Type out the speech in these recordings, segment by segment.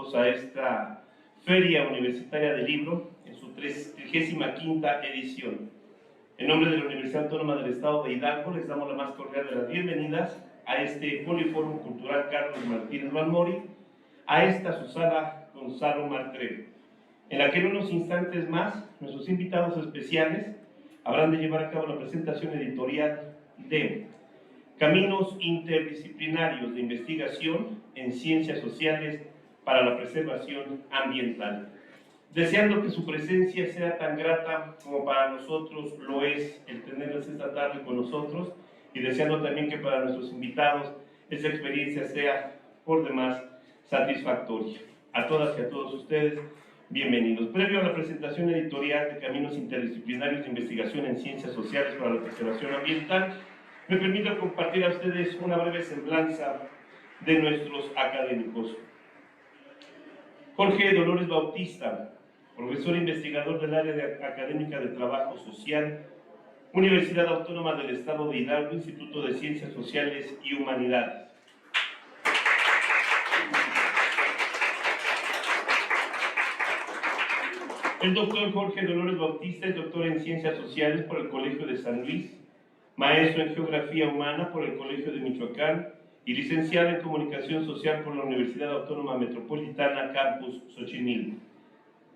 todos a esta Feria Universitaria del Libro en su 35ª edición. En nombre de la Universidad Autónoma del Estado de Hidalgo les damos la más cordial de las bienvenidas a este Poliforum Cultural Carlos Martínez Balmori, a esta su sala Gonzalo Martrero, en la que en unos instantes más nuestros invitados especiales habrán de llevar a cabo la presentación editorial de Caminos interdisciplinarios de investigación en ciencias sociales para la preservación ambiental. Deseando que su presencia sea tan grata como para nosotros lo es el tenerles esta tarde con nosotros, y deseando también que para nuestros invitados esta experiencia sea por demás satisfactoria. A todas y a todos ustedes, bienvenidos. Previo a la presentación editorial de Caminos interdisciplinarios de investigación en ciencias sociales para la preservación ambiental, me permito compartir a ustedes una breve semblanza de nuestros académicos. Jorge Dolores Bautista, profesor investigador del área académica de Trabajo Social, Universidad Autónoma del Estado de Hidalgo, Instituto de Ciencias Sociales y Humanidades. El doctor Jorge Dolores Bautista es doctor en Ciencias Sociales por el Colegio de San Luis, maestro en Geografía Humana por el Colegio de Michoacán y licenciado en Comunicación Social por la Universidad Autónoma Metropolitana Campus Xochimilco.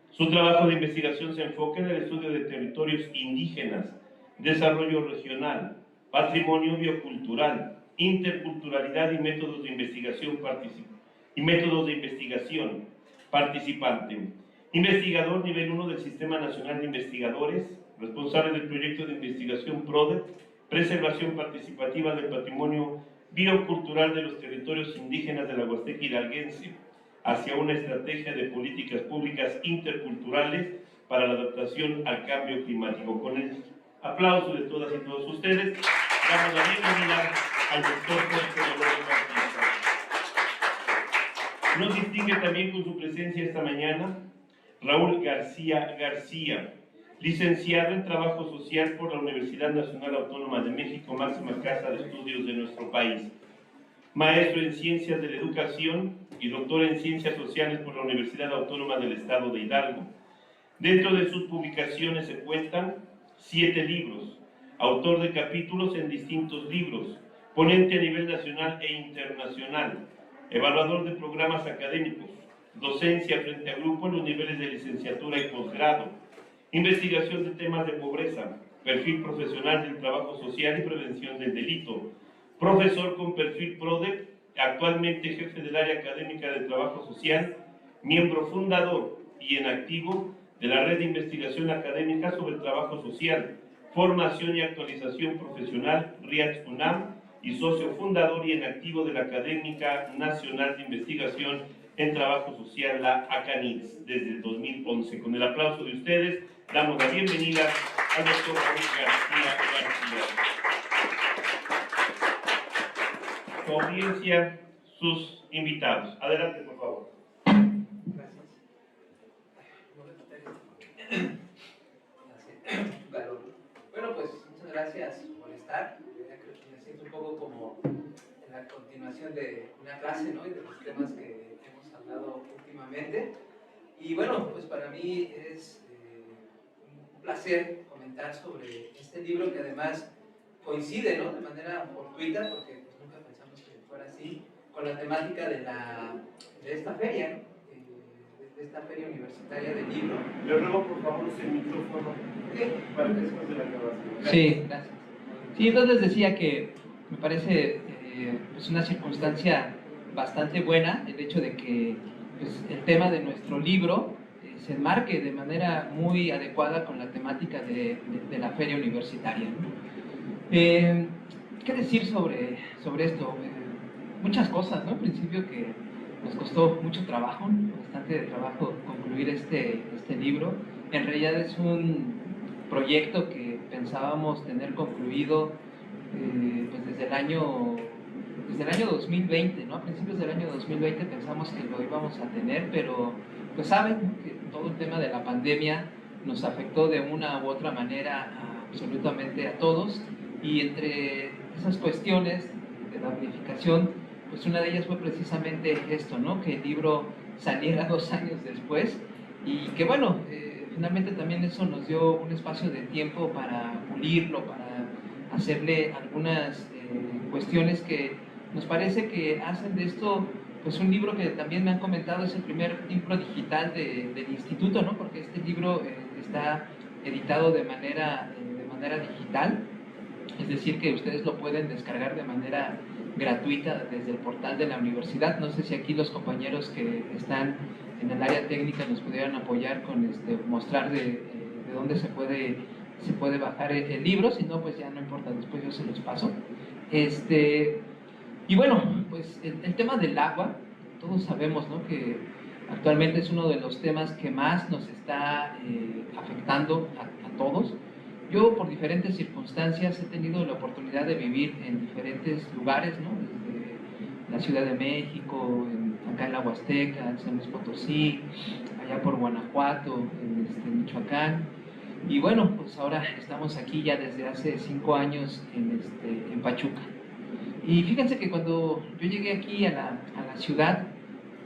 Su trabajo de investigación se enfoca en el estudio de territorios indígenas, desarrollo regional, patrimonio biocultural, interculturalidad y métodos de investigación participante. Investigador nivel 1 del Sistema Nacional de Investigadores, responsable del proyecto de investigación PRODE, preservación participativa del patrimonio biocultural de los territorios indígenas de la Huasteca hidalguense, hacia una estrategia de políticas públicas interculturales para la adaptación al cambio climático. Con el aplauso de todas y todos ustedes, damos la bienvenida al doctor Jorge Dolores Bautista. Nos distingue también con su presencia esta mañana Raúl García García, licenciado en Trabajo Social por la Universidad Nacional Autónoma de México, máxima casa de estudios de nuestro país. Maestro en Ciencias de la Educación y doctor en Ciencias Sociales por la Universidad Autónoma del Estado de Hidalgo. Dentro de sus publicaciones se cuentan 7 libros, autor de capítulos en distintos libros, ponente a nivel nacional e internacional, evaluador de programas académicos, docencia frente a grupo en los niveles de licenciatura y posgrado, investigación de temas de pobreza, perfil profesional del trabajo social y prevención del delito, profesor con perfil PRODE, actualmente jefe del área académica de trabajo social, miembro fundador y en activo de la red de investigación académica sobre el trabajo social, formación y actualización profesional RIATS UNAM, y socio fundador y en activo de la Académica Nacional de Investigación en Trabajo Social, la ACANITS, desde el 2011. Con el aplauso de ustedes, damos la bienvenida al doctor Raúl García García. Su audiencia, sus invitados. Adelante, por favor. Gracias. Bueno, pues muchas gracias por estar. Me siento un poco como en la continuación de una clase, ¿no? Y de los temas que hemos hablado últimamente. Y bueno, pues para mí es un placer comentar sobre este libro que además coincide, ¿no? De manera fortuita, porque pues nunca pensamos que fuera así, con la temática de esta feria, ¿no? De esta feria universitaria del libro. Le ruego por favor ese micrófono para después de la grabación. Gracias. Sí, gracias. Sí, entonces decía que me parece pues una circunstancia bastante buena el hecho de que pues, el tema de nuestro libro se enmarque de manera muy adecuada con la temática de la feria universitaria, ¿no? ¿Qué decir sobre esto? Muchas cosas, ¿no? En principio que nos costó mucho trabajo, bastante trabajo concluir este libro. En realidad es un proyecto que pensábamos tener concluido pues desde el año 2020, ¿no? A principios del año 2020 pensamos que lo íbamos a tener, pero pues saben, ¿no? Que todo el tema de la pandemia nos afectó de una u otra manera absolutamente a todos, y entre esas cuestiones de la planificación, pues una de ellas fue precisamente esto, ¿no? Que el libro saliera 2 años después, y que bueno, finalmente también eso nos dio un espacio de tiempo para pulirlo, para hacerle algunas cuestiones que nos parece que hacen de esto pues un libro que también me han comentado es el primer libro digital del instituto, ¿no? Porque este libro está editado de manera digital, es decir, que ustedes lo pueden descargar de manera gratuita desde el portal de la universidad. No sé si aquí los compañeros que están en el área técnica nos pudieran apoyar con mostrar de dónde se puede bajar el libro, si no, pues ya no importa, después yo se los paso. Y bueno, pues el tema del agua, todos sabemos, ¿no?, que actualmente es uno de los temas que más nos está afectando a todos. Yo, por diferentes circunstancias, he tenido la oportunidad de vivir en diferentes lugares, ¿no?, desde la Ciudad de México, acá en la Huasteca, en San Luis Potosí, allá por Guanajuato, en Michoacán. Y bueno, pues ahora estamos aquí ya desde hace 5 años en Pachuca. Y fíjense que cuando yo llegué aquí a la ciudad,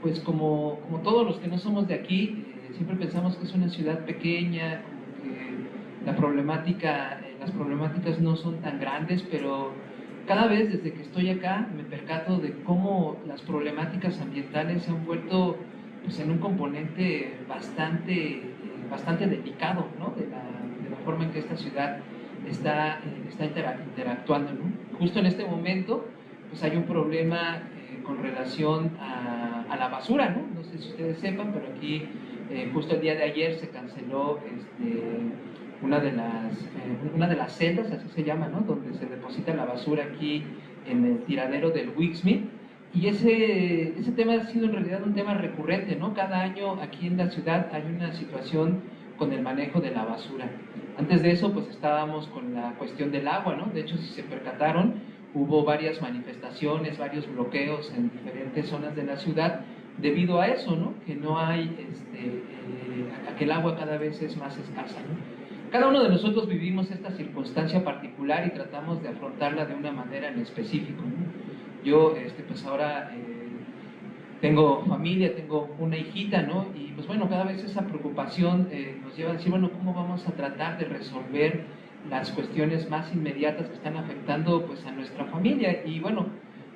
pues como todos los que no somos de aquí, siempre pensamos que es una ciudad pequeña, como que las problemáticas no son tan grandes, pero cada vez desde que estoy acá me percato de cómo las problemáticas ambientales se han vuelto pues, en un componente bastante delicado, ¿no?, de la forma en que esta ciudad está interactuando, ¿no? Justo en este momento pues hay un problema con relación a la basura, ¿no? No sé si ustedes sepan, pero aquí justo el día de ayer se canceló una de las celdas, así se llama, ¿no?, donde se deposita la basura aquí en el tiradero del Wixmit. Y ese tema ha sido en realidad un tema recurrente, ¿no? Cada año aquí en la ciudad hay una situación con el manejo de la basura. Antes de eso, pues estábamos con la cuestión del agua, ¿no? De hecho, si se percataron, hubo varias manifestaciones, varios bloqueos en diferentes zonas de la ciudad debido a eso, ¿no? Que no hay, a que el agua cada vez es más escasa, ¿no? Cada uno de nosotros vivimos esta circunstancia particular y tratamos de afrontarla de una manera en específico, ¿no? Yo, pues ahora tengo familia, tengo una hijita, ¿no? Y pues bueno, cada vez esa preocupación nos lleva a decir, bueno, ¿cómo vamos a tratar de resolver las cuestiones más inmediatas que están afectando pues a nuestra familia? Y bueno,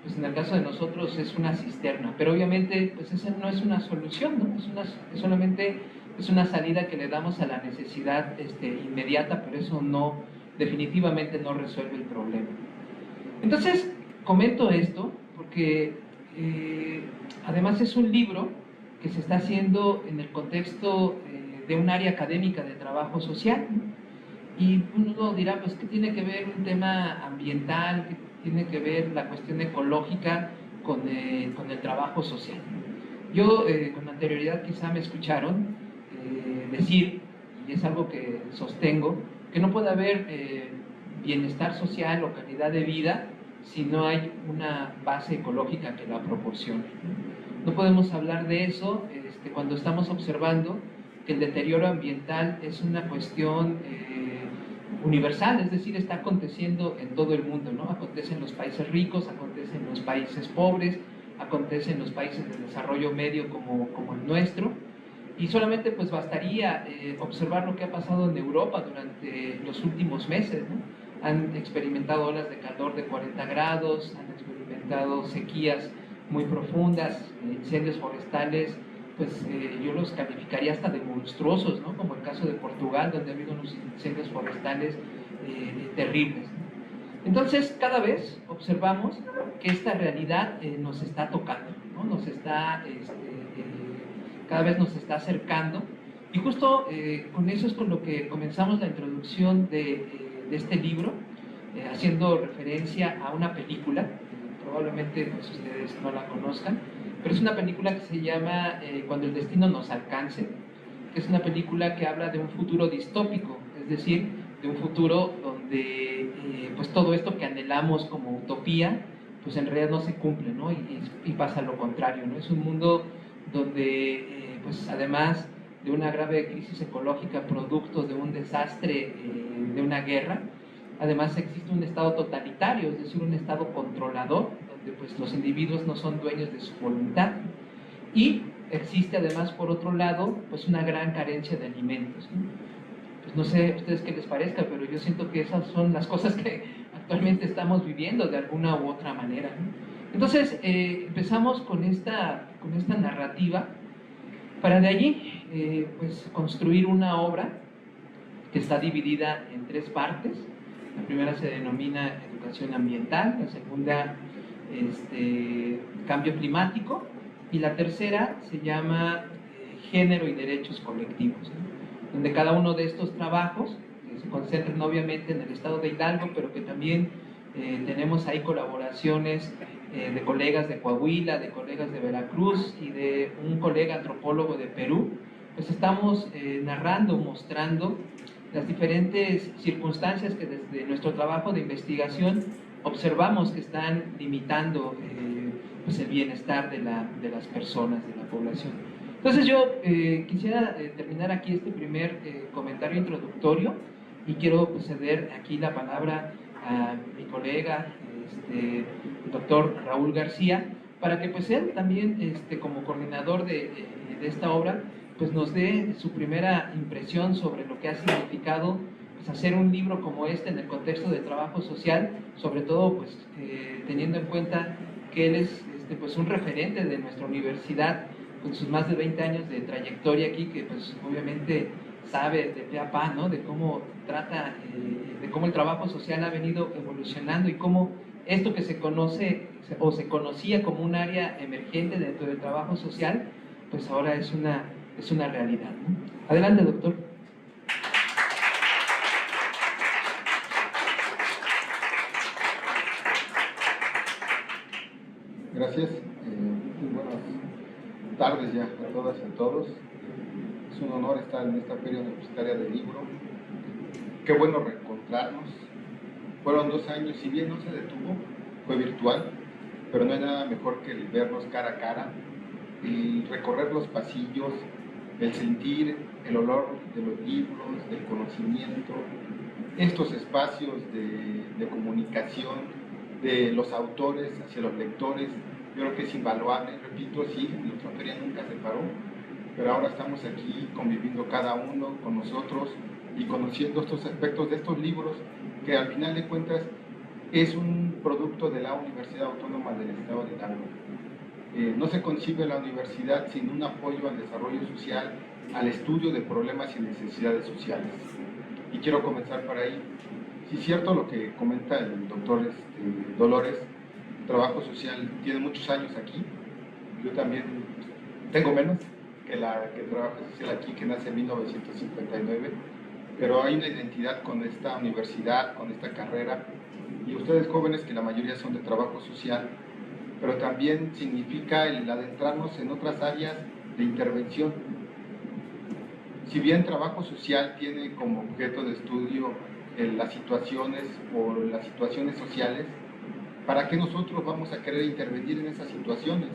pues en el caso de nosotros es una cisterna, pero obviamente pues esa no es una solución, ¿no? Solamente es una salida que le damos a la necesidad inmediata, pero eso definitivamente no resuelve el problema. Entonces, comento esto porque además es un libro que se está haciendo en el contexto de un área académica de trabajo social, ¿no? Y uno dirá, pues, ¿qué tiene que ver un tema ambiental, qué tiene que ver la cuestión ecológica con el trabajo social? Yo, con anterioridad quizá me escucharon decir, y es algo que sostengo, que no puede haber bienestar social o calidad de vida si no hay una base ecológica que la proporcione. No podemos hablar de eso cuando estamos observando que el deterioro ambiental es una cuestión universal, es decir, está aconteciendo en todo el mundo, ¿no? Acontece en los países ricos, acontece en los países pobres, acontece en los países de desarrollo medio como el nuestro, y solamente pues bastaría observar lo que ha pasado en Europa durante los últimos meses, ¿no? Han experimentado olas de calor de 40 grados, han experimentado sequías muy profundas, incendios forestales, pues yo los calificaría hasta de monstruosos, ¿no? Como el caso de Portugal, donde ha habido unos incendios forestales terribles, ¿no? Entonces, cada vez observamos que esta realidad nos está tocando, ¿no? Cada vez nos está acercando, y justo con eso es con lo que comenzamos la introducción de este libro, haciendo referencia a una película, probablemente pues, ustedes no la conozcan, pero es una película que se llama Cuando el destino nos alcance, que es una película que habla de un futuro distópico, es decir, de un futuro donde pues todo esto que anhelamos como utopía, pues en realidad no se cumple, ¿no? Y pasa lo contrario, ¿no? Es un mundo donde pues además de una grave crisis ecológica producto de un desastre, de una guerra, además existe un estado totalitario, es decir, un estado controlador, donde pues los individuos no son dueños de su voluntad, y existe además, por otro lado, pues una gran carencia de alimentos, ¿no? Pues no sé a ustedes qué les parezca, pero yo siento que esas son las cosas que actualmente estamos viviendo de alguna u otra manera, ¿no? Entonces, empezamos con esta narrativa para de allí, pues, construir una obra que está dividida en 3 partes. La primera se denomina educación ambiental, la segunda, cambio climático, y la tercera se llama género y derechos colectivos, ¿no? Donde cada uno de estos trabajos se concentran obviamente en el estado de Hidalgo, pero que también tenemos ahí colaboraciones de colegas de Coahuila, de colegas de Veracruz y de un colega antropólogo de Perú. Pues estamos narrando, mostrando las diferentes circunstancias que desde nuestro trabajo de investigación observamos que están limitando pues el bienestar de las personas, de la población. Entonces yo quisiera terminar aquí este primer comentario introductorio y quiero pues, ceder aquí la palabra a mi colega, el doctor Raúl García, para que pues él también como coordinador de esta obra pues nos dé su primera impresión sobre lo que ha significado pues, hacer un libro como este en el contexto de trabajo social, sobre todo pues teniendo en cuenta que él es pues un referente de nuestra universidad con sus más de 20 años de trayectoria aquí, que pues obviamente sabe de pe a pa, ¿no? De cómo trata, de cómo el trabajo social ha venido evolucionando y cómo esto que se conoce o se conocía como un área emergente dentro del trabajo social, pues ahora es una realidad, ¿no? Adelante, doctor. Gracias. Muy buenas tardes ya a todas y a todos. Es un honor estar en esta Feria Universitaria del Libro. Qué bueno reencontrarnos. Fueron 2 años, si bien no se detuvo, fue virtual, pero no hay nada mejor que el vernos cara a cara y recorrer los pasillos, el sentir el olor de los libros, del conocimiento, estos espacios de comunicación de los autores hacia los lectores. Yo creo que es invaluable, repito, sí, nuestra feria nunca se paró, pero ahora estamos aquí conviviendo cada uno con nosotros y conociendo estos aspectos de estos libros que al final de cuentas es un producto de la Universidad Autónoma del Estado de Hidalgo. No se concibe la universidad sin un apoyo al desarrollo social, al estudio de problemas y necesidades sociales. Y quiero comenzar por ahí. Sí, es cierto lo que comenta el doctor Dolores, el trabajo social tiene muchos años aquí. Yo también tengo menos que el trabajo social aquí, que nace en 1959, pero hay una identidad con esta universidad, con esta carrera, y ustedes jóvenes, que la mayoría son de trabajo social, pero también significa el adentrarnos en otras áreas de intervención. Si bien trabajo social tiene como objeto de estudio las situaciones o las situaciones sociales, ¿para qué nosotros vamos a querer intervenir en esas situaciones?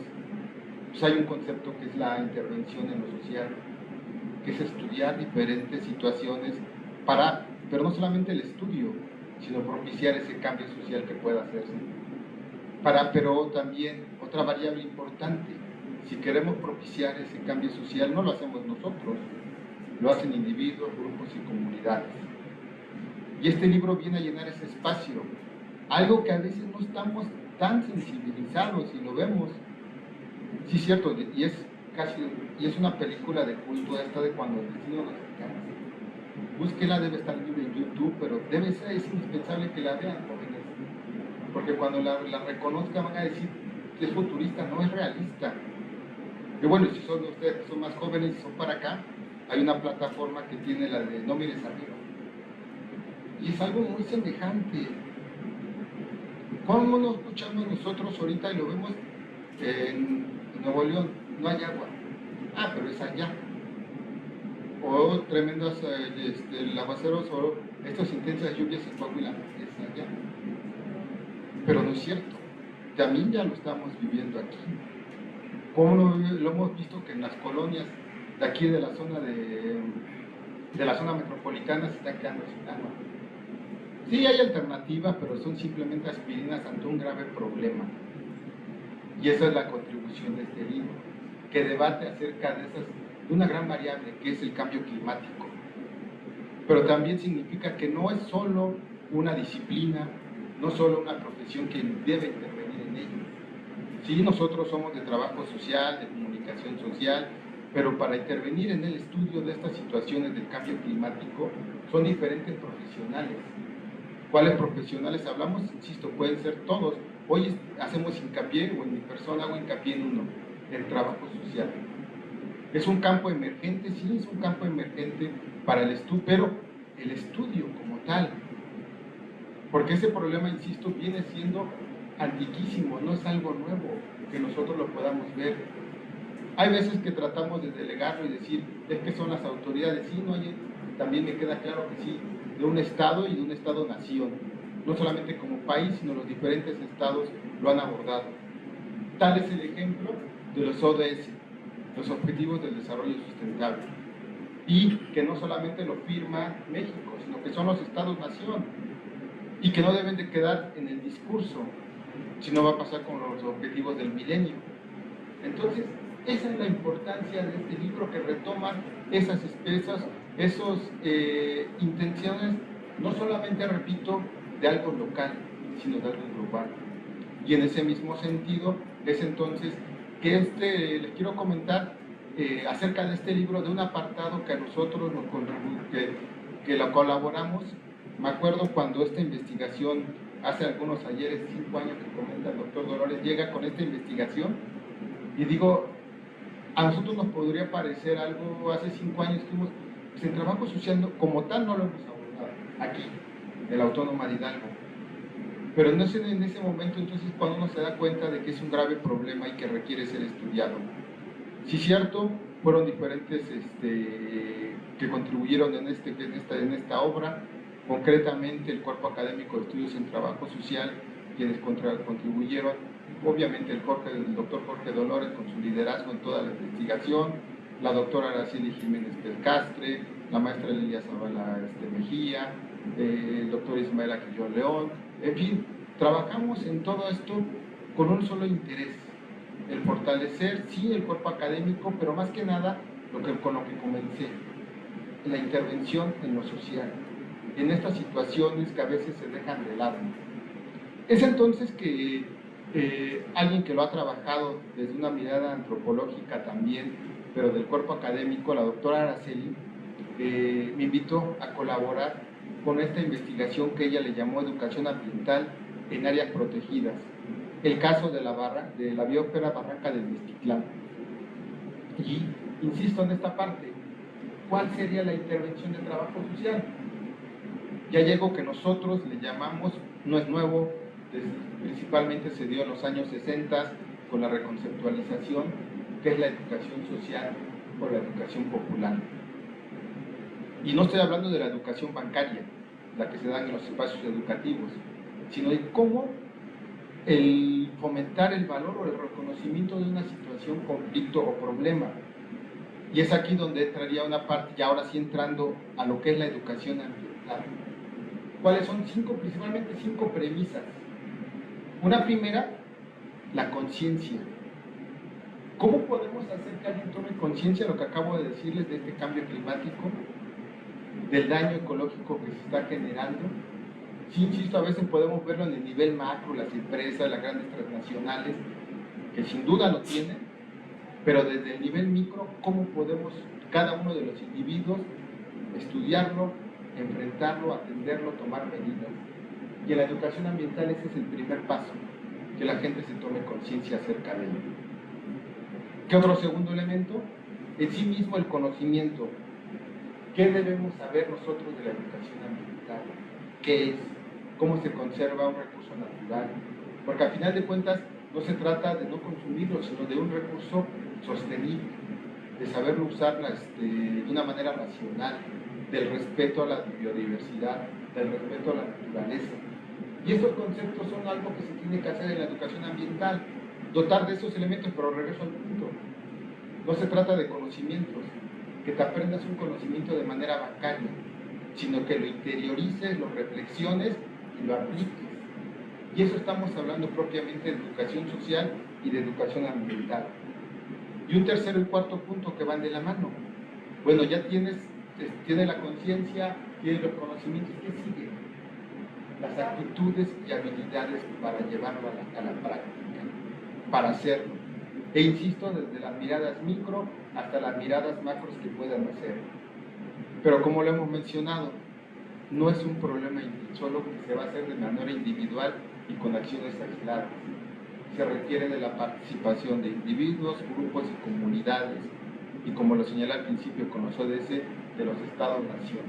Pues hay un concepto que es la intervención en lo social, que es estudiar diferentes situaciones pero no solamente el estudio, sino propiciar ese cambio social que pueda hacerse. Pero también otra variable importante, si queremos propiciar ese cambio social, no lo hacemos nosotros, lo hacen individuos, grupos y comunidades. Y este libro viene a llenar ese espacio, algo que a veces no estamos tan sensibilizados y lo vemos. Sí, cierto, y es una película de culto esta de Cuando el destino nos alcanza. Búsquela, debe estar libre en YouTube, pero es indispensable que la vean, jóvenes, porque cuando la reconozcan van a decir que es futurista, no es realista. Y bueno, si son ustedes que son más jóvenes y son para acá, hay una plataforma que tiene la de No mires arriba. Y es algo muy semejante. ¿Cómo nos escuchamos nosotros ahorita y lo vemos en Nuevo León? No hay agua. Ah, pero es allá. O tremendos aguaceros o estas intensas lluvias en Coahuila. Es allá. Pero no es cierto. También ya lo estamos viviendo aquí. ¿Cómo lo hemos visto que en las colonias de aquí de la zona metropolitana se están quedando sin agua? Sí hay alternativas, pero son simplemente aspirinas ante un grave problema. Y esa es la contribución de este libro, que debate acerca de una gran variable que es el cambio climático. Pero también significa que no es solo una disciplina, no solo una profesión que debe intervenir en ello. Sí, nosotros somos de trabajo social, de comunicación social, pero para intervenir en el estudio de estas situaciones del cambio climático son diferentes profesionales. ¿Cuáles profesionales hablamos? Insisto, pueden ser todos. Hoy hacemos hincapié, o en mi persona hago hincapié en uno, el trabajo social. Es un campo emergente, sí, es un campo emergente para el estudio, pero el estudio como tal, porque ese problema, insisto, viene siendo antiquísimo, no es algo nuevo que nosotros lo podamos ver. Hay veces que tratamos de delegarlo y decir, es que son las autoridades, sí, no, también me queda claro que sí, de un Estado y de un Estado-nación, no solamente como país, sino los diferentes estados lo han abordado. Tal es el ejemplo de los ODS, los Objetivos del Desarrollo Sustentable, y que no solamente lo firma México, sino que son los estados-nación, y que no deben de quedar en el discurso, sino va a pasar con los objetivos del milenio. Entonces, esa es la importancia de este libro, que retoma esas intenciones, no solamente, repito, de algo local, sino de algo global. Y en ese mismo sentido es entonces que les quiero comentar acerca de este libro, de un apartado que a nosotros nos que lo colaboramos. Me acuerdo cuando esta investigación, hace algunos ayeres, 5 años que comenta el doctor Dolores, llega con esta investigación, y digo, a nosotros nos podría parecer algo, hace 5 años fuimos, pues el trabajo social como tal no lo hemos abordado aquí, en la Autónoma de Hidalgo. Pero en ese momento, entonces, cuando uno se da cuenta de que es un grave problema y que requiere ser estudiado. Sí, cierto, fueron diferentes que contribuyeron en esta obra, concretamente el Cuerpo Académico de Estudios en Trabajo Social, quienes contribuyeron, obviamente el doctor Jorge Dolores con su liderazgo en toda la investigación, la doctora Araceli Jiménez Pelcastre, la maestra Lilia Zavala Mejía, el doctor Ismael Aquillo León, en fin, trabajamos en todo esto con un solo interés, el fortalecer, sí, el cuerpo académico, pero más que nada, con lo que comencé, la intervención en lo social, en estas situaciones que a veces se dejan de lado. Es entonces que alguien que lo ha trabajado desde una mirada antropológica también, pero del cuerpo académico, la doctora Araceli, me invitó a colaborar con esta investigación que ella le llamó Educación Ambiental en Áreas Protegidas, el caso de la biosfera Barranca del Mezquitlán. Y insisto en esta parte, ¿cuál sería la intervención de trabajo social? Ya llegó que nosotros le llamamos, no es nuevo, principalmente se dio en los años 60 con la reconceptualización, que es la educación social o la educación popular. Y no estoy hablando de la educación bancaria, la que se da en los espacios educativos, sino de cómo el fomentar el valor o el reconocimiento de una situación, conflicto o problema. Y es aquí donde entraría una parte, y ahora sí entrando a lo que es la educación ambiental. ¿Cuáles son principalmente cinco premisas? Una primera, la conciencia. ¿Cómo podemos hacer que alguien tome conciencia de lo que acabo de decirles de este cambio climático, del daño ecológico que se está generando? Sí, insisto, a veces podemos verlo en el nivel macro, las empresas, las grandes transnacionales, que sin duda lo tienen, pero desde el nivel micro, ¿cómo podemos cada uno de los individuos estudiarlo, enfrentarlo, atenderlo, tomar medidas? Y en la educación ambiental ese es el primer paso, que la gente se tome conciencia acerca de ello. ¿Qué otro segundo elemento? En sí mismo el conocimiento. ¿Qué debemos saber nosotros de la educación ambiental? ¿Qué es? ¿Cómo se conserva un recurso natural? Porque al final de cuentas no se trata de no consumirlo, sino de un recurso sostenible, de saberlo usar de una manera racional, del respeto a la biodiversidad, del respeto a la naturaleza. Y estos conceptos son algo que se tiene que hacer en la educación ambiental, dotar de esos elementos, pero regreso al punto. No se trata de conocimientos, que te aprendas un conocimiento de manera bancaria, sino que lo interiorices, lo reflexiones y lo apliques. Y eso estamos hablando propiamente de educación social y de educación ambiental. Y un tercero y cuarto punto que van de la mano. Bueno, ya tienes la conciencia, tienes los conocimientos, ¿qué sigue? Las actitudes y habilidades para llevarlo a la práctica, para hacerlo. E insisto, desde las miradas micro hasta las miradas macros que puedan hacer. Pero como lo hemos mencionado, no es un problema solo que se va a hacer de manera individual y con acciones aisladas. Se requiere de la participación de individuos, grupos y comunidades, y como lo señalé al principio con los ODS, de los Estados-nación.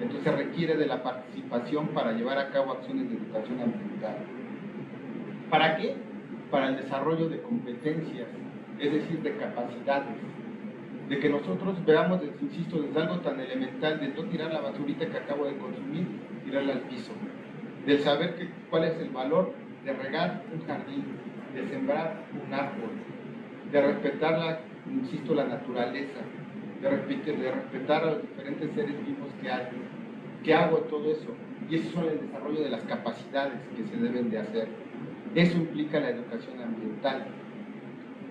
Entonces se requiere de la participación para llevar a cabo acciones de educación ambiental. ¿Para qué? Para el desarrollo de competencias, es decir, de capacidades, de que nosotros veamos, insisto, desde algo tan elemental, de no tirar la basurita que acabo de consumir, tirarla al piso, del saber cuál es el valor de regar un jardín, de sembrar un árbol, de respetar, insisto, la naturaleza, de respetar a los diferentes seres vivos que hay. ¿Qué hago todo eso? Y eso es el desarrollo de las capacidades que se deben de hacer. Eso implica la educación ambiental.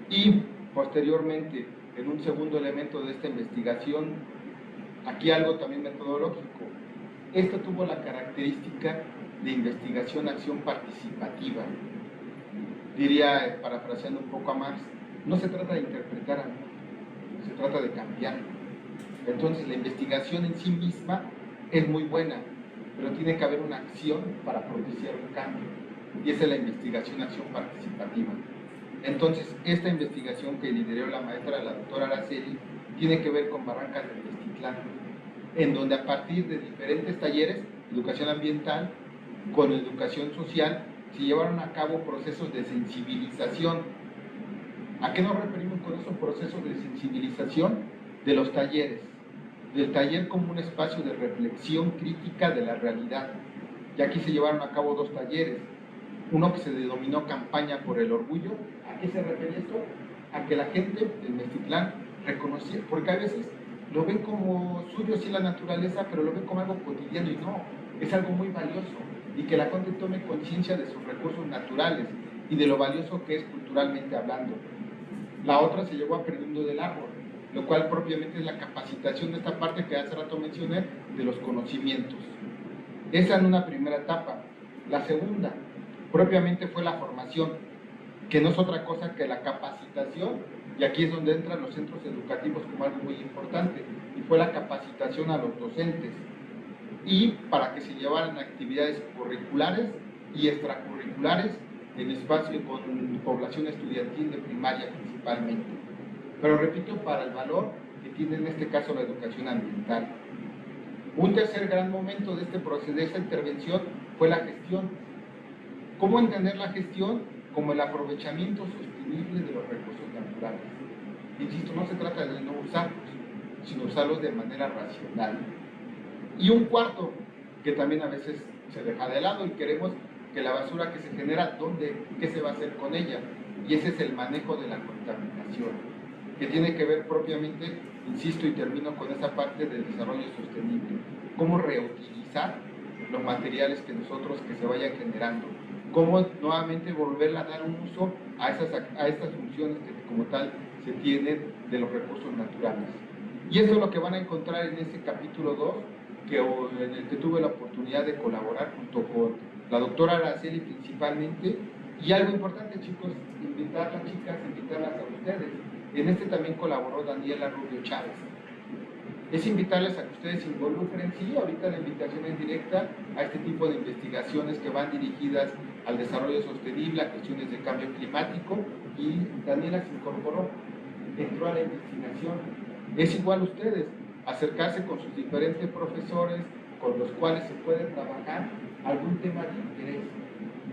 Y posteriormente, en un segundo elemento de esta investigación, aquí algo también metodológico. Esto tuvo la característica de investigación-acción participativa. Diría, parafraseando un poco a Marx, no se trata de interpretar al mundo, se trata de cambiarlo. Entonces la investigación en sí misma es muy buena, pero tiene que haber una acción para propiciar un cambio. Y esa es la investigación-acción participativa. Entonces, esta investigación que lideró la maestra, la doctora Araceli, tiene que ver con Barrancas del Teztitlán, en donde a partir de diferentes talleres, educación ambiental, con educación social, se llevaron a cabo procesos de sensibilización. ¿A qué nos referimos con esos procesos de sensibilización? De los talleres, del taller como un espacio de reflexión crítica de la realidad. Y aquí se llevaron a cabo 2 talleres, uno que se denominó Campaña por el Orgullo. ¿A qué se refiere esto? A que la gente del Meztitlán reconocía, porque a veces lo ven como suyo, sí, la naturaleza, pero lo ven como algo cotidiano, y no, es algo muy valioso, y que la gente tome conciencia de sus recursos naturales y de lo valioso que es culturalmente hablando. La otra se llevó aprendiendo del árbol, lo cual propiamente es la capacitación de esta parte que hace rato mencioné, de los conocimientos. Esa en una primera etapa. La segunda, propiamente, fue la formación, que no es otra cosa que la capacitación, y aquí es donde entran los centros educativos como algo muy importante, y fue la capacitación a los docentes, y para que se llevaran actividades curriculares y extracurriculares en espacio con población estudiantil de primaria principalmente. Pero repito, para el valor que tiene en este caso la educación ambiental. Un tercer gran momento de este proceso, de esta intervención, fue la gestión. ¿Cómo entender la gestión? Como el aprovechamiento sostenible de los recursos naturales. Insisto, no se trata de no usarlos, sino usarlos de manera racional. Y un cuarto, que también a veces se deja de lado, y queremos que la basura que se genera, ¿qué se va a hacer con ella? Y ese es el manejo de la contaminación, que tiene que ver propiamente, insisto y termino con esa parte del desarrollo sostenible. Cómo reutilizar los materiales que se vayan generando. Cómo nuevamente volverle a dar un uso a estas funciones que como tal se tienen de los recursos naturales. Y esto es lo que van a encontrar en este capítulo 2, en el que tuve la oportunidad de colaborar junto con la doctora Araceli principalmente. Y algo importante, chicos, invitarlas a ustedes. En este también colaboró Daniela Rubio Chávez. Es invitarles a que ustedes se involucren. Sí, ahorita la invitación es directa a este tipo de investigaciones que van dirigidas al desarrollo sostenible, a cuestiones de cambio climático, y Daniela se incorporó, entró a la investigación. Es igual a ustedes, acercarse con sus diferentes profesores con los cuales se puede trabajar algún tema de interés.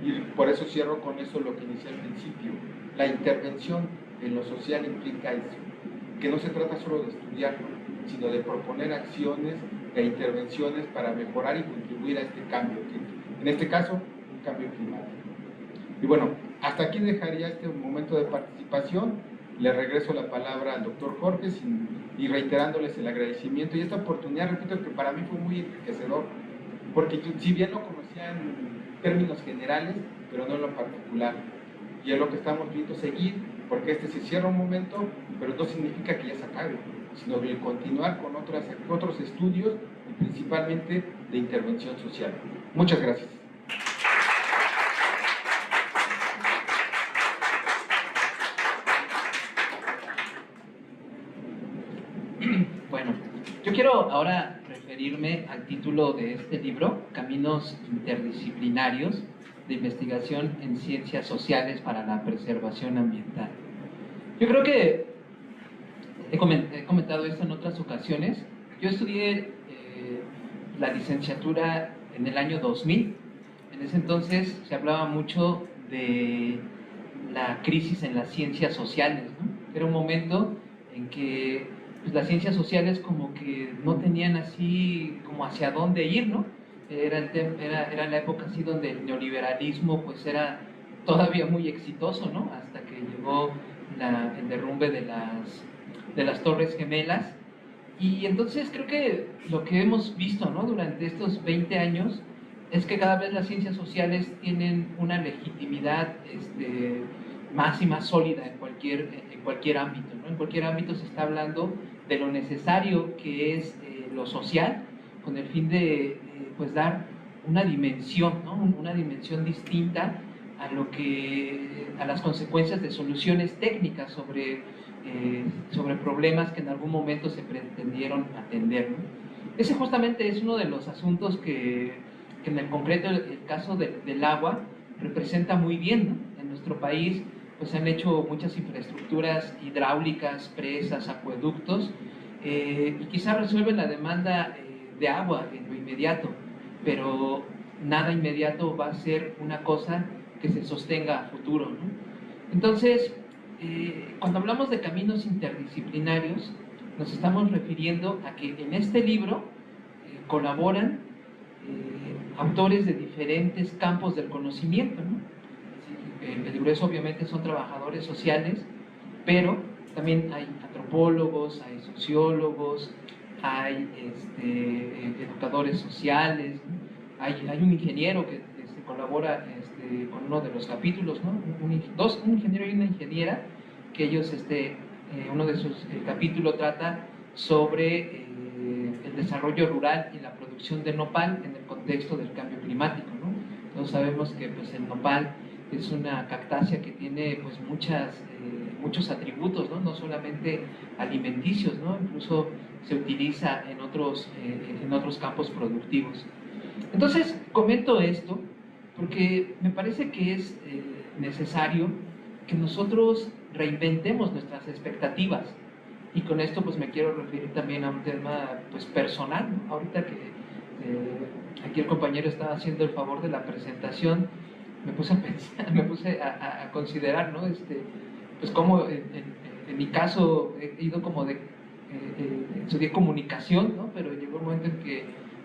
Y por eso cierro con eso lo que inicié al principio. La intervención en lo social implica eso, que no se trata solo de estudiarlo, sino de proponer acciones e intervenciones para mejorar y contribuir a este cambio, que en este caso, un cambio climático. Y bueno, hasta aquí dejaría este momento de participación. Le regreso la palabra al doctor Jorge y reiterándoles el agradecimiento y esta oportunidad, repito, que para mí fue muy enriquecedor, porque yo, si bien lo conocía en términos generales, pero no en lo particular. Y es lo que estamos viendo, seguir porque este se cierra un momento, pero no significa que ya se acabe, sino de continuar con otros estudios, y principalmente de intervención social. Muchas gracias. Bueno, yo quiero ahora referirme al título de este libro, Caminos Interdisciplinarios de Investigación en Ciencias Sociales para la Preservación Ambiental. Yo creo que he comentado esto en otras ocasiones. Yo estudié la licenciatura en el año 2000. En ese entonces se hablaba mucho de la crisis en las ciencias sociales, ¿no? Era un momento en que pues, las ciencias sociales como que no tenían así como hacia dónde ir, ¿no? Era la época así donde el neoliberalismo pues era todavía muy exitoso, ¿no? Hasta que llegó el derrumbe de las Torres Gemelas. Y entonces creo que lo que hemos visto, ¿no? Durante estos 20 años es que cada vez las ciencias sociales tienen una legitimidad más y más sólida en cualquier ámbito, ¿no? En cualquier ámbito se está hablando de lo necesario que es lo social, con el fin de pues dar una dimensión, ¿no? Una dimensión distinta a las consecuencias de soluciones técnicas sobre problemas que en algún momento se pretendieron atender, ¿no? Ese justamente es uno de los asuntos que en el concreto el caso del agua representa muy bien, ¿no? En nuestro país pues se han hecho muchas infraestructuras hidráulicas, presas, acueductos, y quizás resuelven la demanda de agua en lo inmediato, pero nada inmediato va a ser una cosa que se sostenga a futuro, ¿no? Entonces, cuando hablamos de caminos interdisciplinarios, nos estamos refiriendo a que en este libro colaboran autores de diferentes campos del conocimiento, ¿no? El libreso obviamente son trabajadores sociales, pero también hay antropólogos, hay sociólogos, hay educadores sociales, ¿no? Hay un ingeniero que colabora con uno de los capítulos, ¿no? Un ingeniero y una ingeniera, que ellos, uno de sus capítulos trata sobre el desarrollo rural y la producción de nopal en el contexto del cambio climático, ¿no? Todos sabemos que pues, el nopal es una cactácea que tiene pues, muchos atributos, ¿no? No solamente alimenticios, ¿no? Incluso se utiliza en otros campos productivos. Entonces, comento esto porque me parece que es necesario que nosotros reinventemos nuestras expectativas. Y con esto pues me quiero referir también a un tema pues personal, ¿no? Ahorita que aquí el compañero estaba haciendo el favor de la presentación, me puse a pensar, me puse a considerar, ¿no? Pues como en mi caso he ido como estudié comunicación, ¿no? Pero llegó un momento en que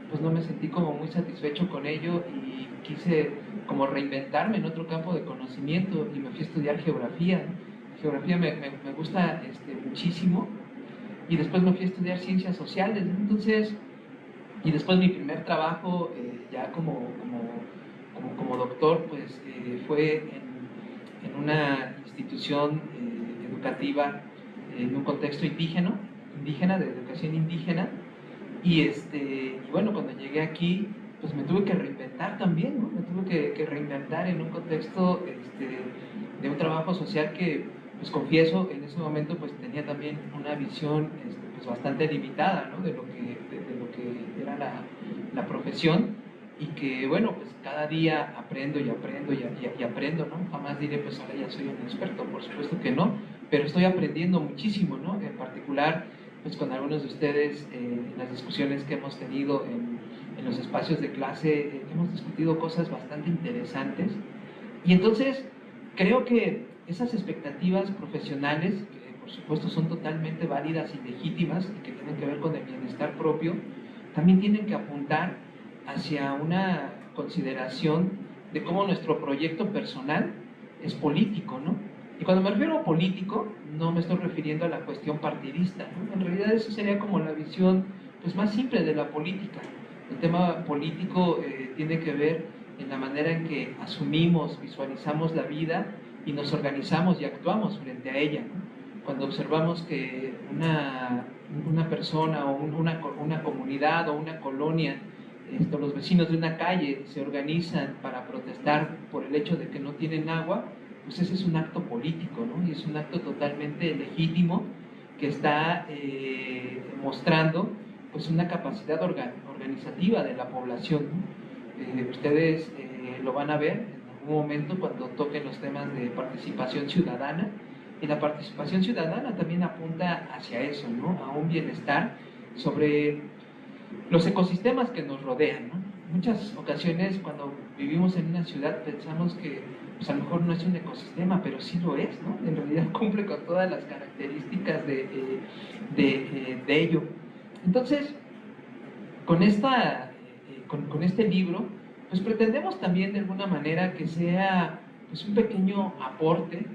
pues no me sentí como muy satisfecho con ello y quise como reinventarme en otro campo de conocimiento y me fui a estudiar geografía, ¿no? Geografía me gusta muchísimo, y después me fui a estudiar ciencias sociales, ¿no? Entonces, y después mi primer trabajo ya como doctor pues fue en una institución educativa en un contexto indígena, de educación indígena, y bueno, cuando llegué aquí pues me tuve que reinventar también, ¿no? Me tuve que reinventar en un contexto de un trabajo social que, pues confieso, en ese momento pues tenía también una visión pues bastante limitada, ¿no? de lo que era la profesión, y que bueno, pues cada día aprendo y aprendo y aprendo, ¿no? Jamás diré pues ahora ya soy un experto, por supuesto que no, pero estoy aprendiendo muchísimo, ¿no? En particular pues con algunos de ustedes en las discusiones que hemos tenido en los espacios de clase, hemos discutido cosas bastante interesantes, y entonces creo que esas expectativas profesionales, que por supuesto son totalmente válidas y legítimas y que tienen que ver con el bienestar propio, también tienen que apuntar hacia una consideración de cómo nuestro proyecto personal es político, ¿no? Y cuando me refiero a político, no me estoy refiriendo a la cuestión partidista, ¿no? En realidad eso sería como la visión pues, más simple de la política. El tema político tiene que ver en la manera en que asumimos, visualizamos la vida y nos organizamos y actuamos frente a ella, ¿no? Cuando observamos que una persona o una comunidad o una colonia, los vecinos de una calle se organizan para protestar por el hecho de que no tienen agua, pues ese es un acto político, ¿no? Y es un acto totalmente legítimo que está mostrando pues una capacidad organizativa de la población, ¿no? Ustedes lo van a ver en algún momento cuando toquen los temas de participación ciudadana, y la participación ciudadana también apunta hacia eso, ¿no? A un bienestar sobre los ecosistemas que nos rodean, ¿no? Muchas ocasiones cuando vivimos en una ciudad pensamos que pues a lo mejor no es un ecosistema, pero sí lo es, ¿no? En realidad cumple con todas las características de ello. Entonces, con este libro, pues pretendemos también de alguna manera que sea pues un pequeño aporte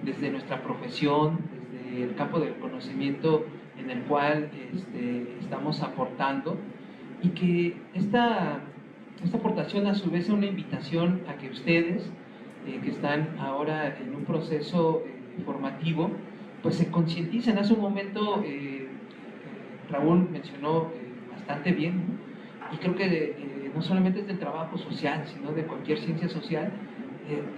desde nuestra profesión, desde el campo del conocimiento en el cual estamos aportando, y que esta aportación a su vez es una invitación a que ustedes, que están ahora en un proceso formativo, pues se concienticen. Hace un momento Raúl mencionó bastante bien, ¿no? Y creo que no solamente es del trabajo social, sino de cualquier ciencia social,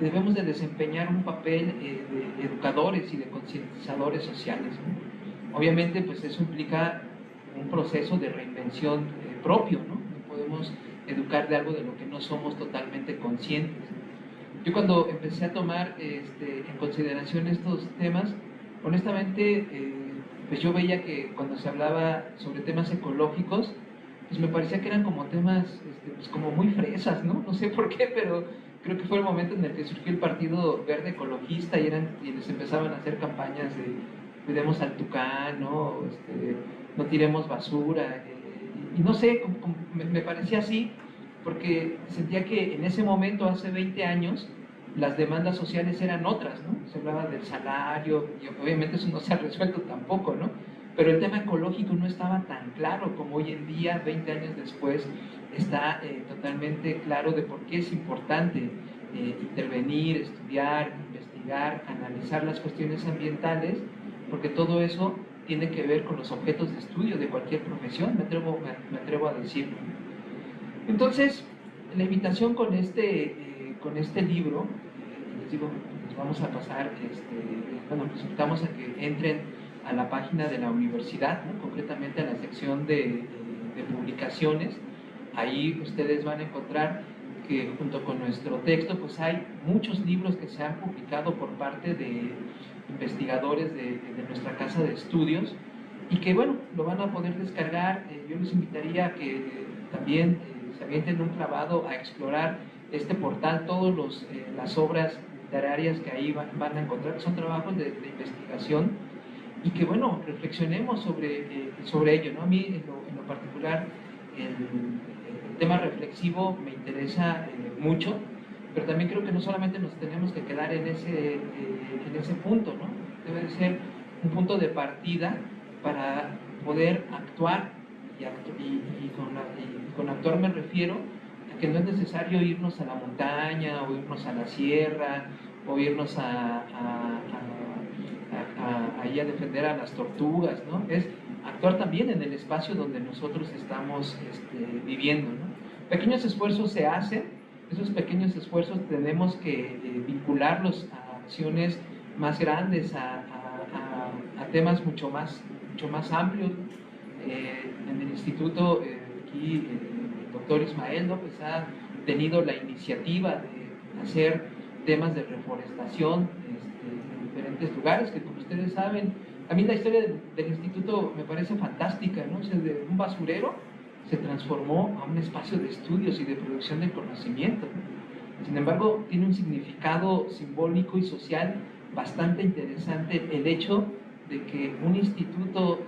debemos de desempeñar un papel de educadores y de concientizadores sociales, ¿no? Obviamente pues eso implica un proceso de reinvención propio, ¿no? No podemos educar de algo de lo que no somos totalmente conscientes. Yo cuando empecé a tomar en consideración estos temas, honestamente pues yo veía que cuando se hablaba sobre temas ecológicos, pues me parecía que eran como temas pues como muy fresas, ¿no? No sé por qué, pero creo que fue el momento en el que surgió el Partido Verde Ecologista y les empezaban a hacer campañas de cuidemos al tucán, ¿no? No tiremos basura, y no sé, me parecía así, porque sentía que en ese momento, hace 20 años, las demandas sociales eran otras, ¿no? Se hablaba del salario, y obviamente eso no se ha resuelto tampoco, ¿no? Pero el tema ecológico no estaba tan claro como hoy en día, 20 años después, está totalmente claro de por qué es importante intervenir, estudiar, investigar, analizar las cuestiones ambientales, porque todo eso tiene que ver con los objetos de estudio de cualquier profesión, me atrevo a decirlo. Entonces, la invitación con este libro, les digo, les vamos a pasar, les invitamos a que entren a la página de la universidad, ¿no? Concretamente a la sección de publicaciones. Ahí ustedes van a encontrar que junto con nuestro texto pues hay muchos libros que se han publicado por parte de investigadores de nuestra casa de estudios, y que bueno, lo van a poder descargar. Yo les invitaría a que también se avienten un clavado a explorar este portal, todas las obras literarias que ahí van a encontrar, son trabajos de investigación, y que bueno, reflexionemos sobre ello, ¿no? A mí en lo particular el tema reflexivo me interesa mucho, pero también creo que no solamente nos tenemos que quedar en ese punto, ¿no? Debe de ser un punto de partida para poder actuar, y con actuar me refiero a que no es necesario irnos a la montaña o irnos a la sierra o irnos ahí a defender a las tortugas, ¿no? Es actuar también en el espacio donde nosotros estamos viviendo, ¿no? Pequeños esfuerzos se hacen, esos pequeños esfuerzos tenemos que vincularlos a acciones más grandes, a temas mucho más amplios. En el instituto, aquí el doctor Ismael López ha tenido la iniciativa de hacer temas de reforestación en diferentes lugares, que como ustedes saben, a mí la historia del instituto me parece fantástica, ¿no? O sea, de un basurero se transformó a un espacio de estudios y de producción de conocimiento. Sin embargo, tiene un significado simbólico y social bastante interesante el hecho de que un instituto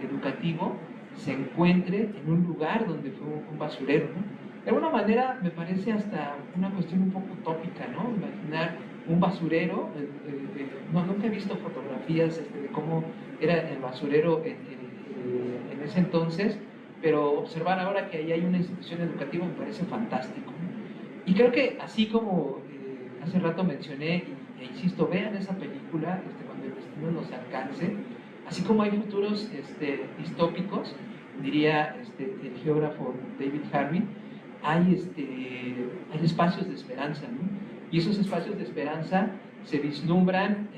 educativo se encuentre en un lugar donde fue un basurero, ¿no? De alguna manera me parece hasta una cuestión un poco utópica, ¿no? Imaginar un basurero, nunca he visto fotografías de cómo era el basurero en ese entonces, pero observar ahora que ahí hay una institución educativa me parece fantástico, ¿no? Y creo que así hace rato mencioné, e insisto, vean esa película cuando el destino nos alcance. Así como hay futuros distópicos, diría el geógrafo David Harvey, hay espacios de esperanza, ¿no? Y esos espacios de esperanza se vislumbran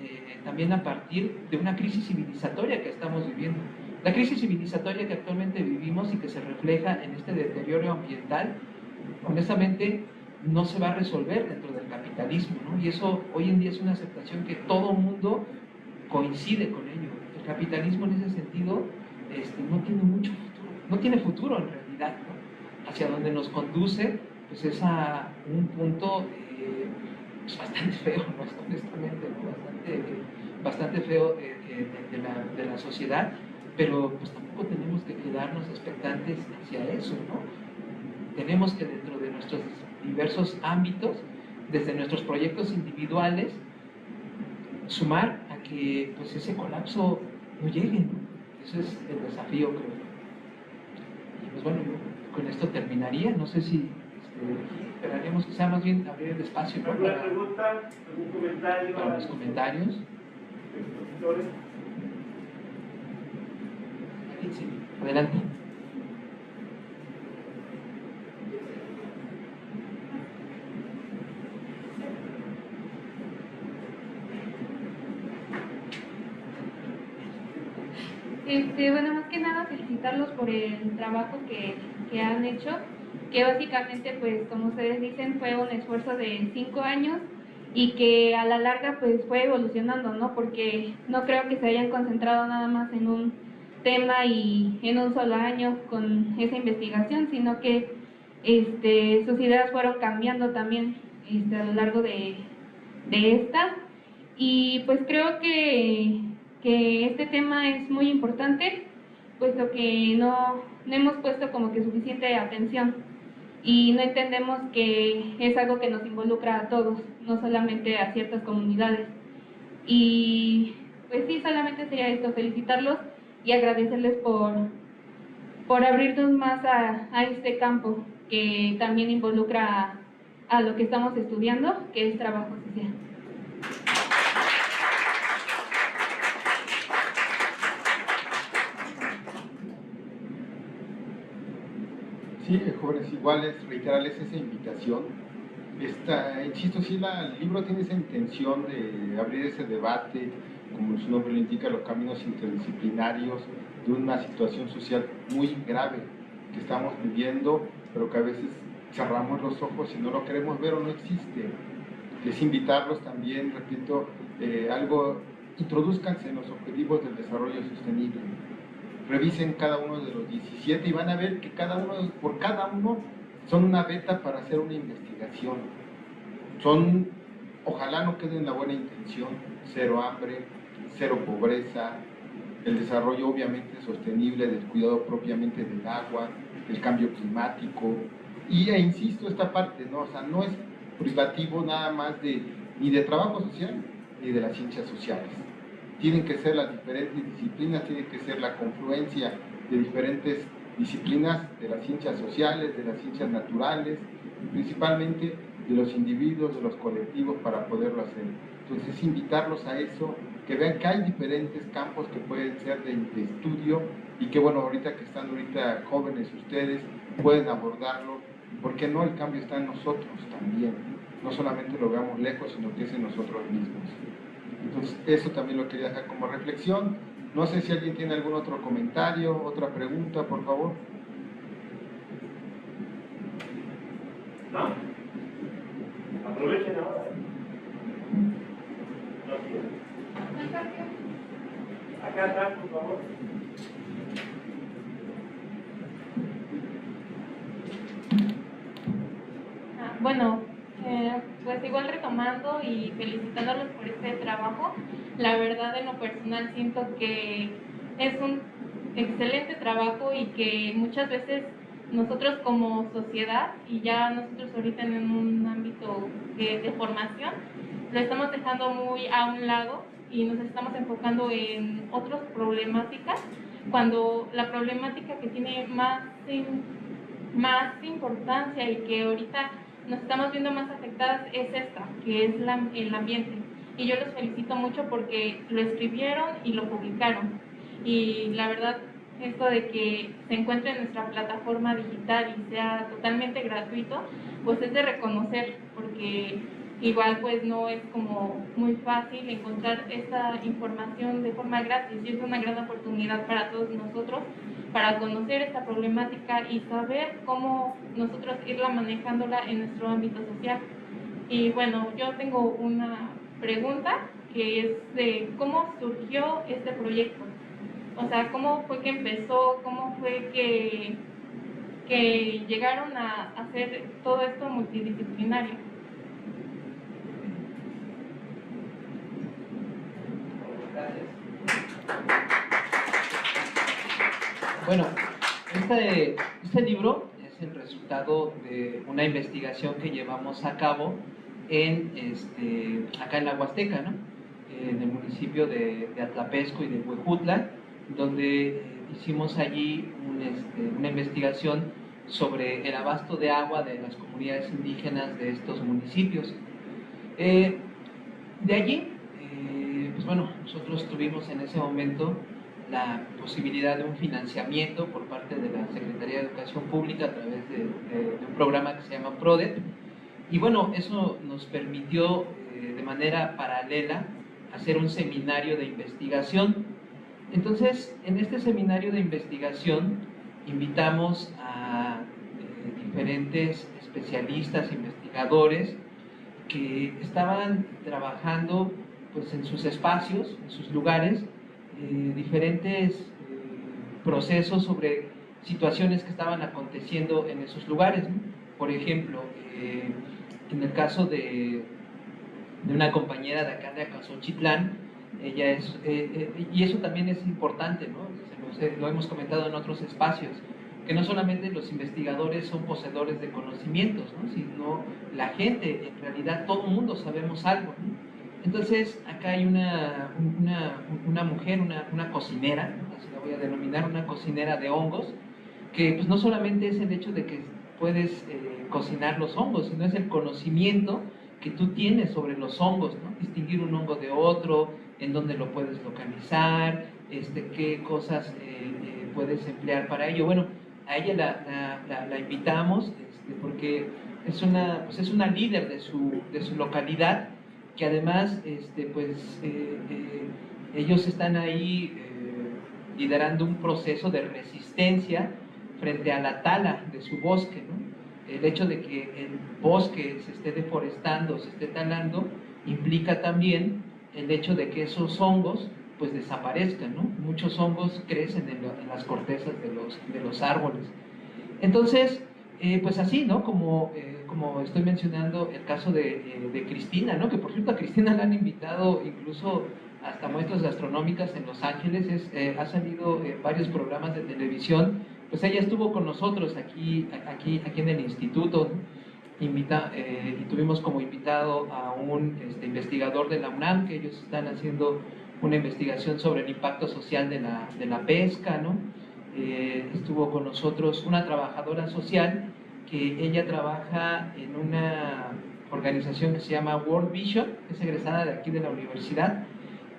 también a partir de una crisis civilizatoria que estamos viviendo. La crisis civilizatoria que actualmente vivimos y que se refleja en este deterioro ambiental, honestamente, no se va a resolver dentro del capitalismo, ¿no? Y eso hoy en día es una aceptación que todo mundo coincide con ello. El capitalismo en ese sentido no tiene mucho futuro, no tiene futuro en realidad, ¿no? Hacia donde nos conduce, pues es a un punto pues bastante feo, ¿no? Honestamente, ¿no? Bastante feo de la sociedad, pero pues tampoco tenemos que quedarnos expectantes hacia eso, ¿no? Tenemos que dentro de nuestros diversos ámbitos, desde nuestros proyectos individuales, sumar a que pues ese colapso no llegue, ¿no? Ese es el desafío, creo. Y pues bueno, yo con esto terminaría, no sé si esperaríamos que sea más bien abrir el espacio, ¿no? ¿Alguna pregunta? ¿Algún comentario? Para los comentarios. Sí, adelante. Bueno, más que nada felicitarlos por el trabajo que han hecho, que básicamente, pues como ustedes dicen, fue un esfuerzo de 5 años y que a la larga pues fue evolucionando, ¿no? Porque no creo que se hayan concentrado nada más en un tema y en un solo año con esa investigación, sino que sus ideas fueron cambiando también a lo largo de esta. Y pues creo que este tema es muy importante, puesto que no hemos puesto como que suficiente atención y no entendemos que es algo que nos involucra a todos, no solamente a ciertas comunidades. Y pues sí, solamente sería esto, felicitarlos y agradecerles por abrirnos más a este campo que también involucra a lo que estamos estudiando, que es trabajo social. Sí, jóvenes iguales, reiterarles esa invitación. Insisto, sí, el libro tiene esa intención de abrir ese debate, como su nombre lo indica, los caminos interdisciplinarios de una situación social muy grave que estamos viviendo, pero que a veces cerramos los ojos y no lo queremos ver o no existe. Es invitarlos también, repito, introduzcanse en los objetivos del desarrollo sostenible. Revisen cada uno de los 17 y van a ver que por cada uno son una beta para hacer una investigación. Ojalá no quede en la buena intención, cero hambre, cero pobreza, el desarrollo obviamente sostenible del cuidado propiamente del agua, el cambio climático, insisto, esta parte, ¿no? O sea, no es privativo nada más ni de trabajo social ni de las ciencias sociales. Tienen que ser las diferentes disciplinas, tiene que ser la confluencia de diferentes disciplinas de las ciencias sociales, de las ciencias naturales, principalmente de los individuos, de los colectivos para poderlo hacer. Entonces, invitarlos a eso, que vean que hay diferentes campos que pueden ser de estudio y que, bueno, ahorita que están jóvenes ustedes, pueden abordarlo, porque no, el cambio está en nosotros también. No solamente lo veamos lejos, sino que es en nosotros mismos. Entonces, eso también lo quería dejar como reflexión. No sé si alguien tiene algún otro comentario, otra pregunta, por favor. ¿No? Aprovechen ahora. Acá atrás, por favor. Bueno, pues igual retomando y felicitándolos por este trabajo, la verdad en lo personal siento que es un excelente trabajo y que muchas veces nosotros como sociedad y ya nosotros ahorita en un ámbito de formación lo estamos dejando muy a un lado y nos estamos enfocando en otras problemáticas, cuando la problemática que tiene más importancia y que ahorita nos estamos viendo más afectadas es esta, que es el ambiente. Y yo los felicito mucho porque lo escribieron y lo publicaron. Y la verdad, esto de que se encuentre en nuestra plataforma digital y sea totalmente gratuito, pues es de reconocer, porque igual pues no es como muy fácil encontrar esta información de forma gratis, y es una gran oportunidad para todos nosotros para conocer esta problemática y saber cómo nosotros irla manejándola en nuestro ámbito social. Y bueno, yo tengo una pregunta que es de cómo surgió este proyecto. O sea, cómo fue que empezó, cómo fue que llegaron a hacer todo esto multidisciplinario. Bueno, este libro es el resultado de una investigación que llevamos a cabo acá en la Huasteca, ¿no? En el municipio de Atlapesco y de Huejutla, donde hicimos allí una investigación sobre el abasto de agua de las comunidades indígenas de estos municipios. De allí, pues bueno, nosotros tuvimos en ese momento la posibilidad de un financiamiento por parte de la Secretaría de Educación Pública a través de un programa que se llama PRODEP, y bueno, eso nos permitió de manera paralela hacer un seminario de investigación. Entonces, en este seminario de investigación invitamos a diferentes especialistas, investigadores que estaban trabajando pues en sus espacios, en sus lugares, diferentes procesos sobre situaciones que estaban aconteciendo en esos lugares, ¿no? Por ejemplo, en el caso de una compañera de acá de Acaxochitlán, ella es, y eso también es importante, ¿no? Lo hemos comentado en otros espacios, que no solamente los investigadores son poseedores de conocimientos, ¿no? Sino la gente, en realidad todo el mundo sabemos algo, ¿no? Entonces, acá hay una mujer, una cocinera, así la voy a denominar, una cocinera de hongos, que pues no solamente es el hecho de que puedes cocinar los hongos, sino es el conocimiento que tú tienes sobre los hongos, ¿no? Distinguir un hongo de otro, en dónde lo puedes localizar, qué cosas puedes emplear para ello. Bueno, a ella la invitamos porque es una líder de su localidad, que además ellos están ahí liderando un proceso de resistencia frente a la tala de su bosque, ¿no? El hecho de que el bosque se esté deforestando, se esté talando, implica también el hecho de que esos hongos pues desaparezcan, ¿no? Muchos hongos crecen en las cortezas de los árboles. Entonces, pues así, ¿no? Como estoy mencionando el caso de Cristina, ¿no? Que por cierto a Cristina la han invitado incluso hasta muestras gastronómicas en Los Ángeles, ha salido en varios programas de televisión. Pues ella estuvo con nosotros aquí en el instituto, y tuvimos como invitado a un investigador de la UNAM, que ellos están haciendo una investigación sobre el impacto social de la pesca, ¿no? Estuvo con nosotros una trabajadora social, que ella trabaja en una organización que se llama World Vision, es egresada de aquí de la universidad,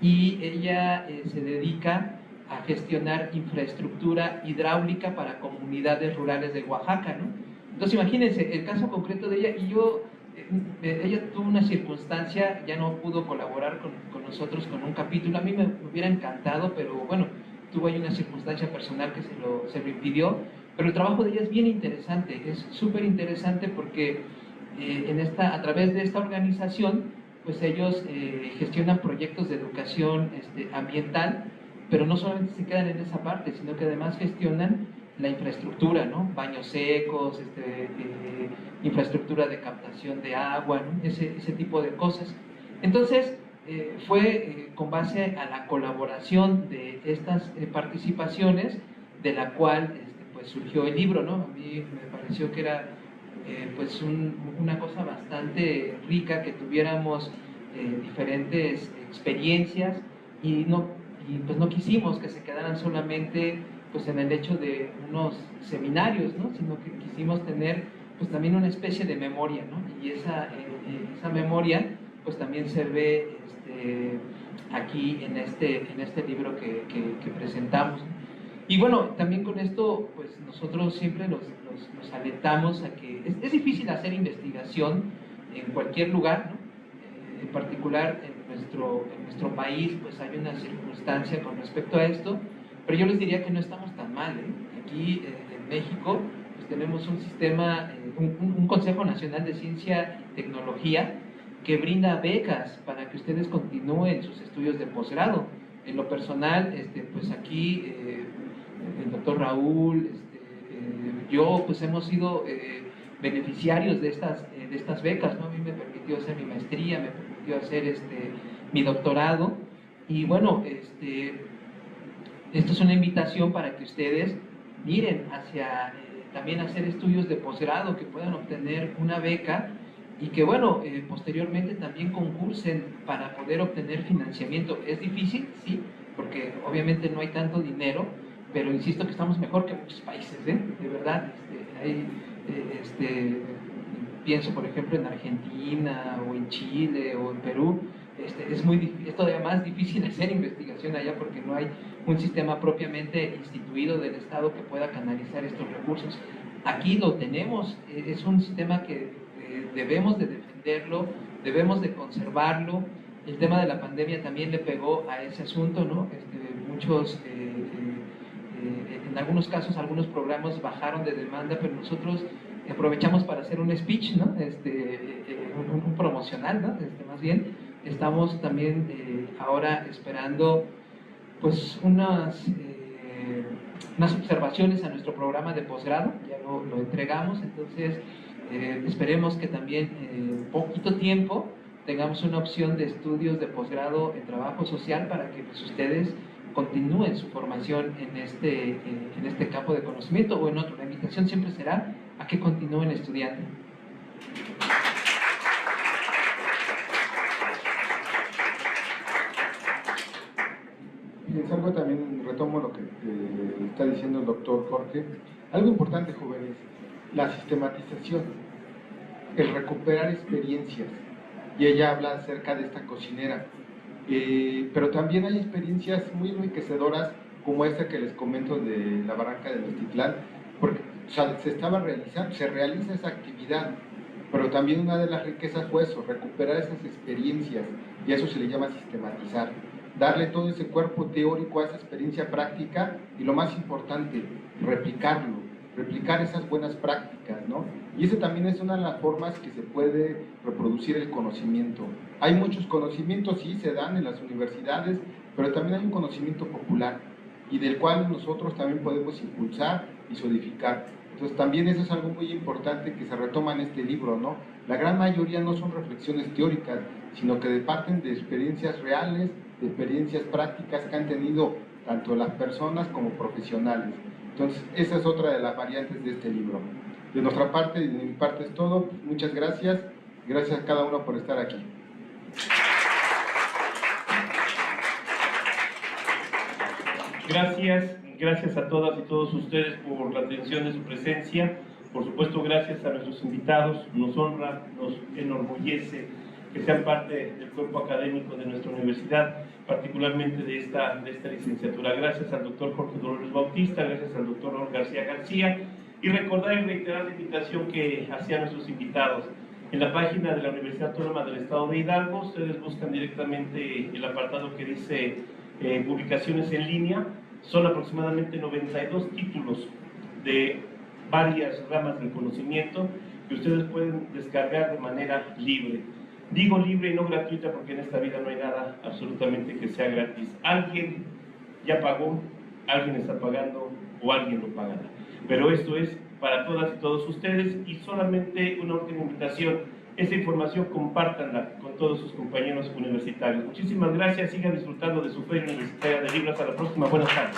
y ella se dedica a gestionar infraestructura hidráulica para comunidades rurales de Oaxaca, ¿no? Entonces imagínense el caso concreto de ella, y ella tuvo una circunstancia, ya no pudo colaborar con nosotros con un capítulo. A mí me hubiera encantado, pero bueno, tuvo ahí una circunstancia personal que se lo impidió, pero el trabajo de ella es bien interesante, es súper interesante porque a través de esta organización, pues ellos gestionan proyectos de educación ambiental, pero no solamente se quedan en esa parte, sino que además gestionan la infraestructura, ¿no? Baños secos, infraestructura de captación de agua, ¿no? Ese tipo de cosas. Entonces, fue con base a la colaboración de estas participaciones de la cual pues surgió el libro, ¿no? A mí me pareció que era pues una cosa bastante rica, que tuviéramos diferentes experiencias, y pues no quisimos que se quedaran solamente pues en el hecho de unos seminarios, ¿no? Sino que quisimos tener pues también una especie de memoria, ¿no? Y esa memoria pues también se ve aquí en este libro que presentamos. Y bueno, también con esto pues nosotros siempre nos alentamos a que es difícil hacer investigación en cualquier lugar, ¿no? En particular en nuestro país pues hay una circunstancia con respecto a esto, pero yo les diría que no estamos tan mal, ¿eh? Aquí en México pues tenemos un sistema, un Consejo Nacional de Ciencia y Tecnología que brinda becas para que ustedes continúen sus estudios de posgrado. En lo personal, pues aquí el doctor Raúl, yo pues hemos sido beneficiarios de estas becas, ¿no? A mí me permitió hacer mi maestría, me permitió hacer mi doctorado, y bueno, esto es una invitación para que ustedes miren hacia también hacer estudios de posgrado, que puedan obtener una beca y que bueno, posteriormente también concursen para poder obtener financiamiento. Es difícil, sí, porque obviamente no hay tanto dinero, pero insisto que estamos mejor que muchos países, ¿eh? De verdad, pienso por ejemplo en Argentina o en Chile o en Perú. Es todavía más difícil hacer investigación allá porque no hay un sistema propiamente instituido del Estado que pueda canalizar estos recursos. Aquí lo tenemos, es un sistema que debemos de defenderlo, debemos de conservarlo. El tema de la pandemia también le pegó a ese asunto, ¿no? Muchos, en algunos casos, algunos programas bajaron de demanda, pero nosotros aprovechamos para hacer un speech, ¿no? Un promocional, ¿no? Más bien, estamos también ahora esperando pues unas observaciones a nuestro programa de posgrado, ya lo entregamos, entonces esperemos que también en poquito tiempo tengamos una opción de estudios de posgrado en trabajo social para que pues, ustedes continúen su formación en este campo de conocimiento o en otro. La invitación siempre será a que continúen estudiando. Es algo también, retomo lo que está diciendo el doctor Jorge, algo importante, jóvenes, la sistematización, el recuperar experiencias, y ella habla acerca de esta cocinera, pero también hay experiencias muy enriquecedoras como esta que les comento de la barranca de Mestitlán, porque o sea, se realiza esa actividad, pero también una de las riquezas fue eso, recuperar esas experiencias, y a eso se le llama sistematizar, darle todo ese cuerpo teórico a esa experiencia práctica, y lo más importante, replicar esas buenas prácticas, ¿no? Y esa también es una de las formas que se puede reproducir el conocimiento. Hay muchos conocimientos, sí, se dan en las universidades, pero también hay un conocimiento popular, y del cual nosotros también podemos impulsar y solidificar. Entonces también eso es algo muy importante que se retoma en este libro, ¿no? La gran mayoría no son reflexiones teóricas, sino que parten de experiencias reales, de experiencias prácticas que han tenido tanto las personas como profesionales. Entonces, esa es otra de las variantes de este libro. De nuestra parte y de mi parte es todo. Muchas gracias. Gracias a cada uno por estar aquí. Gracias a todas y todos ustedes por la atención de su presencia. Por supuesto, gracias a nuestros invitados. Nos honra, nos enorgullece que sean parte del cuerpo académico de nuestra universidad, particularmente de esta licenciatura. Gracias al doctor Jorge Dolores Bautista, gracias al doctor Raúl García García, y recordar y reiterar la invitación que hacían nuestros invitados. En la página de la Universidad Autónoma del Estado de Hidalgo, ustedes buscan directamente el apartado que dice publicaciones en línea. Son aproximadamente 92 títulos de varias ramas del conocimiento que ustedes pueden descargar de manera libre. Digo libre y no gratuita porque en esta vida no hay nada absolutamente que sea gratis. Alguien ya pagó, alguien está pagando o alguien lo pagará. Pero esto es para todas y todos ustedes, y solamente una última invitación: esta información compártanla con todos sus compañeros universitarios. Muchísimas gracias, sigan disfrutando de su feria universitaria de libros. Hasta la próxima, buenas tardes.